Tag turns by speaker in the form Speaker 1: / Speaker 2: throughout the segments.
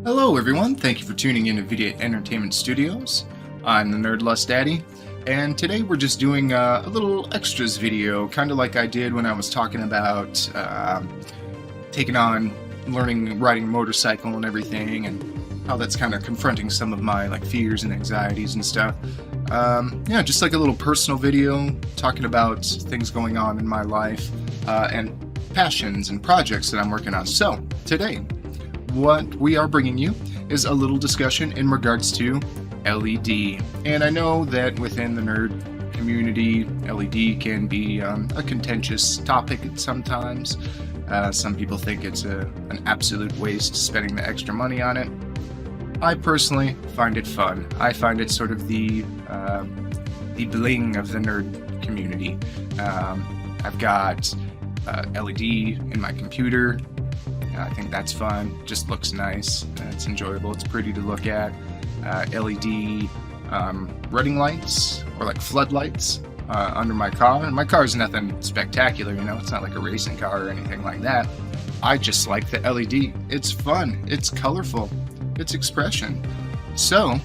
Speaker 1: Hello everyone, thank you for tuning in to Vidiot Entertainment Studios. I'm the Nerdlust Daddy, and today we're just doing a little extras video, kind of like I did when I was talking about taking on learning riding a motorcycle and everything, and how that's kind of confronting some of my fears and anxieties and stuff. Yeah, just like a little personal video talking about things going on in my life and passions and projects that I'm working on. So today, what we are bringing you is a little discussion in regards to LED. And I know that within the nerd community, LED can be a contentious topic sometimes. Some people think it's an absolute waste spending the extra money on it. I personally find it fun. I find it sort of the bling of the nerd community. I've got LED in my computer. I think that's fun. Just looks nice. It's enjoyable. It's pretty to look at. LED running lights or floodlights under my car. And my car is nothing spectacular, it's not like a racing car or anything like that. I just like the LED. It's fun. It's colorful. It's expression. So,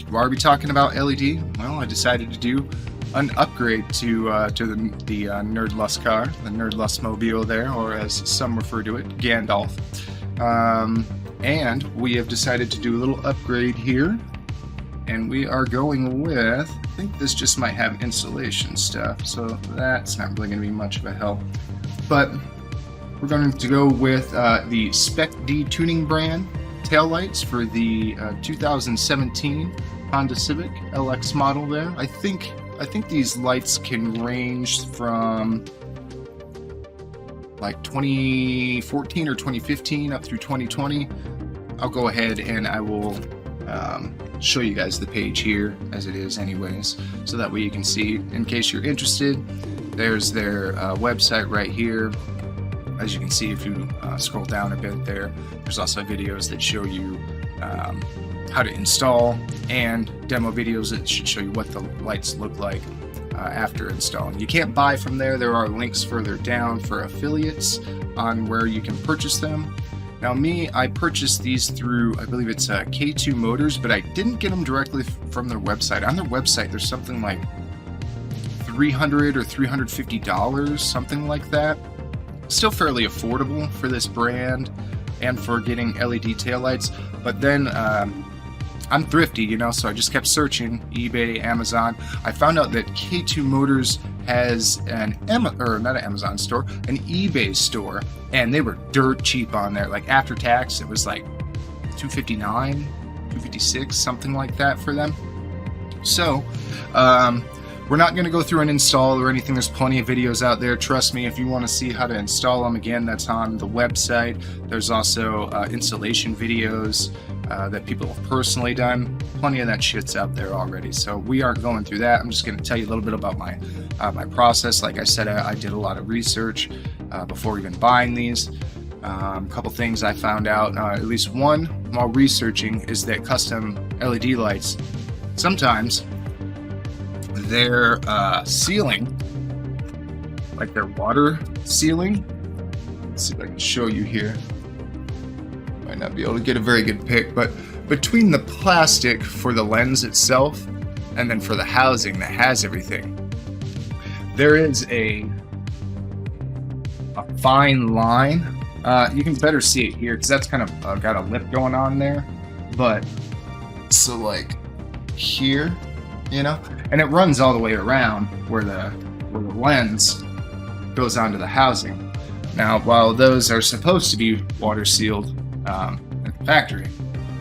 Speaker 1: why are we talking about LED? Well, I decided to do an upgrade to the Nerdlust car, the Nerdlust Mobile there, or as some refer to it, Gandalf. And we have decided to do a little upgrade here, and we are going with, I think this just might have insulation stuff, so that's not really going to be much of a help. But we're going to go with the Spec-D tuning brand taillights for the 2017 Honda Civic LX model there. I think these lights can range from 2014 or 2015 up through 2020. I'll go ahead and I will show you guys the page here as it is anyways, so that way you can see in case you're interested. There's their website right here. As you can see, if you scroll down a bit there's also videos that show you how to install, and demo videos that should show you what the lights look like after installing. You can't buy from there. There are links further down for affiliates on where you can purchase them. Now I purchased these through, I believe it's K2 Motors, but I didn't get them directly from their website. On their website there's something like $300 or $350, something like that. Still fairly affordable for this brand and for getting LED taillights, but then I'm thrifty, so I just kept searching eBay, Amazon. I found out that K2 Motors has an Amazon store, an eBay store, and they were dirt cheap on there. After tax, it was $259, $256, something like that for them. So, we're not going to go through an install or anything. There's plenty of videos out there. Trust me, if you want to see how to install them, again, that's on the website. There's also installation videos that people have personally done. Plenty of that shit's out there already. So we aren't going through that. I'm just going to tell you a little bit about my process. Like I said, I did a lot of research before even buying these. A couple things I found out, at least one while researching, is that custom LED lights, sometimes their sealing, their water sealing. Let's see if I can show you here. Might not be able to get a very good pic, but between the plastic for the lens itself and then for the housing that has everything, there is a fine line. You can better see it here because that's kind of got a lip going on there, but so here, and it runs all the way around where the lens goes onto the housing. Now, while those are supposed to be water sealed at the factory,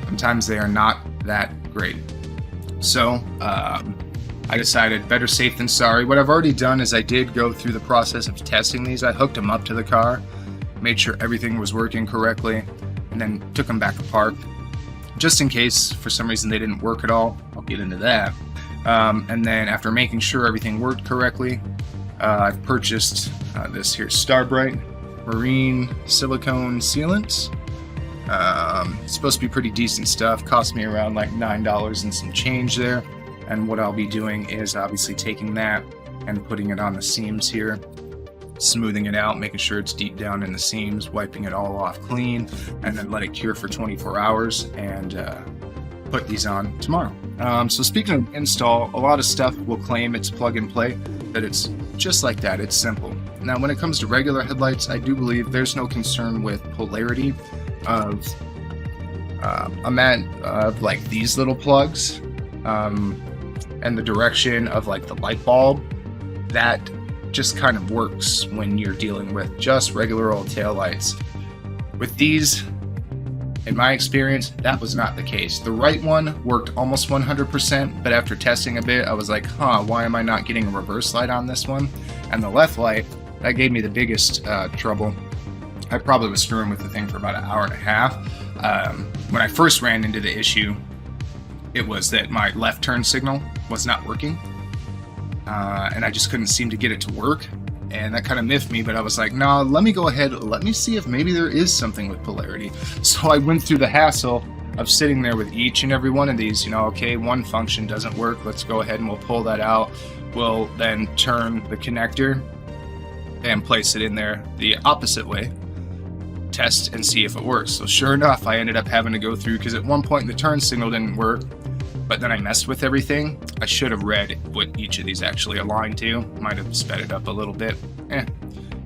Speaker 1: sometimes they are not that great. So I decided better safe than sorry. What I've already done is I did go through the process of testing these. I hooked them up to the car, made sure everything was working correctly, and then took them back apart just in case for some reason they didn't work at all. I'll get into that. And then after making sure everything worked correctly, I've purchased this here Starbright Marine Silicone Sealant. It's supposed to be pretty decent stuff. Cost me around $9 and some change there. And what I'll be doing is obviously taking that and putting it on the seams here smoothing it out, making sure it's deep down in the seams, wiping it all off clean, and then let it cure for 24 hours and put these on tomorrow. So speaking of install, a lot of stuff will claim it's plug and play, but it's just like that, it's simple. Now when it comes to regular headlights, I do believe there's no concern with polarity of like these little plugs and the direction of like the light bulb. That just kind of works when you're dealing with just regular old taillights. With these, in my experience, that was not the case. The right one worked almost 100%, but after testing a bit, I was like, why am I not getting a reverse light on this one? And the left light, that gave me the biggest trouble. I probably was screwing with the thing for about an hour and a half. When I first ran into the issue, it was that my left turn signal was not working. And I just couldn't seem to get it to work, and that kind of miffed me, but I was like, no, let me go ahead, let me see if maybe there is something with polarity. So I went through the hassle of sitting there with each and every one of these, okay, one function doesn't work, let's go ahead and we'll pull that out. We'll then turn the connector and place it in there the opposite way, test and see if it works. So sure enough, I ended up having to go through, because at one point the turn signal didn't work, but then I messed with everything. I should have read what each of these actually aligned to. Might have sped it up a little bit.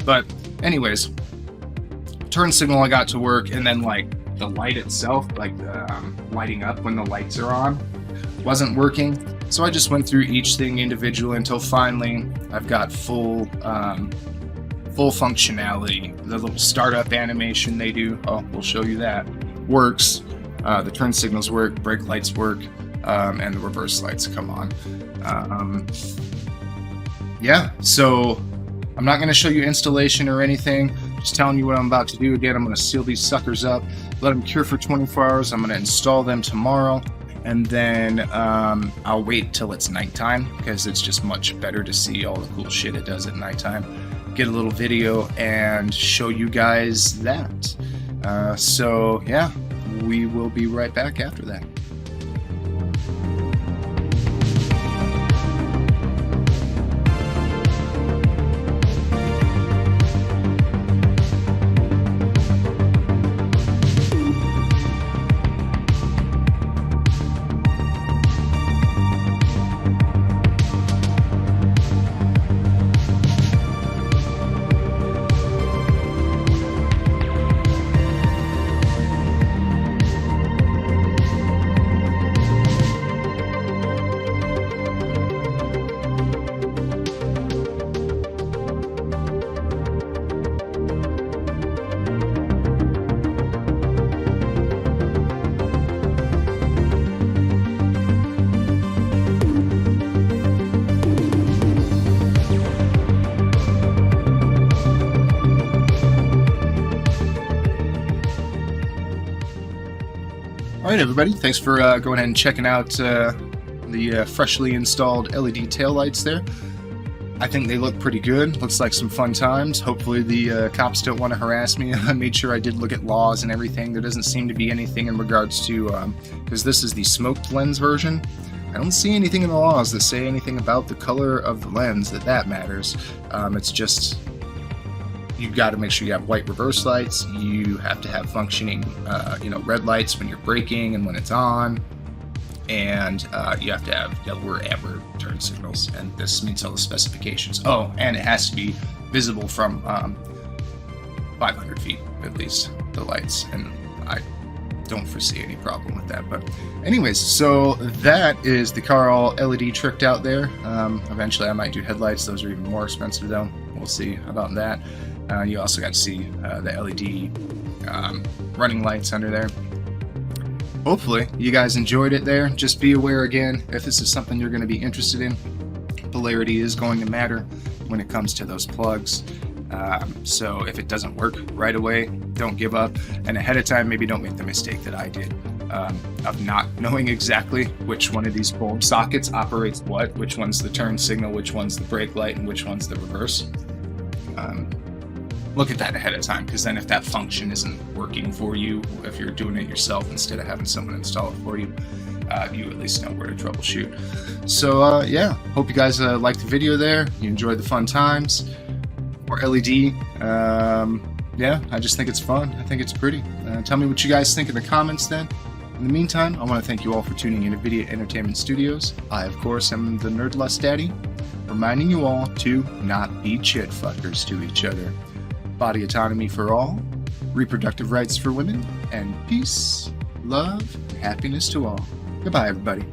Speaker 1: But anyways, turn signal I got to work, and then like the light itself, like lighting up when the lights are on, wasn't working. So I just went through each thing individually until finally I've got full functionality. The little startup animation they do, we'll show you that, works. The turn signals work, brake lights work, and the reverse lights come on. Yeah, so I'm not going to show you installation or anything, just telling you what I'm about to do. Again, I'm going to seal these suckers up, let them cure for 24 hours. I'm going to install them tomorrow, and then I'll wait till it's nighttime, because it's just much better to see all the cool shit it does at nighttime. Get a little video and show you guys that. So yeah, we will be right back after that. Alright everybody, thanks for going ahead and checking out the freshly installed LED taillights there. I think they look pretty good. Looks like some fun times. Hopefully the cops don't want to harass me. I made sure I did look at laws and everything. There doesn't seem to be anything in regards to, because this is the smoked lens version. I don't see anything in the laws that say anything about the color of the lens that matters. It's just, you've got to make sure you have white reverse lights. You have to have functioning, red lights when you're braking and when it's on. And you have to have yellow or amber turn signals, and this meets all the specifications. Oh, and it has to be visible from 500 feet at least, the lights, and I don't foresee any problem with that. But anyways, so that is the car all LED tricked out there. Eventually I might do headlights. Those are even more expensive though. We'll see about that. You also got to see the LED running lights under there. Hopefully you guys enjoyed it there. Just be aware again, if this is something you're going to be interested in, polarity is going to matter when it comes to those plugs. So if it doesn't work right away, don't give up, and ahead of time maybe don't make the mistake that I did of not knowing exactly which one of these bulb sockets operates what, which one's the turn signal, which one's the brake light, and which one's the reverse. Look at that ahead of time, because then if that function isn't working for you, if you're doing it yourself instead of having someone install it for you, you at least know where to troubleshoot. So yeah, hope you guys liked the video there. You enjoyed the fun times. more LED. Yeah, I just think it's fun. I think it's pretty. Tell me what you guys think in the comments then. In the meantime, I want to thank you all for tuning in to Vidiot Entertainment Studios. I, of course, am the Nerdlust Daddy, reminding you all to not be chit fuckers to each other. Body autonomy for all, reproductive rights for women, and peace, love, and happiness to all. Goodbye, everybody.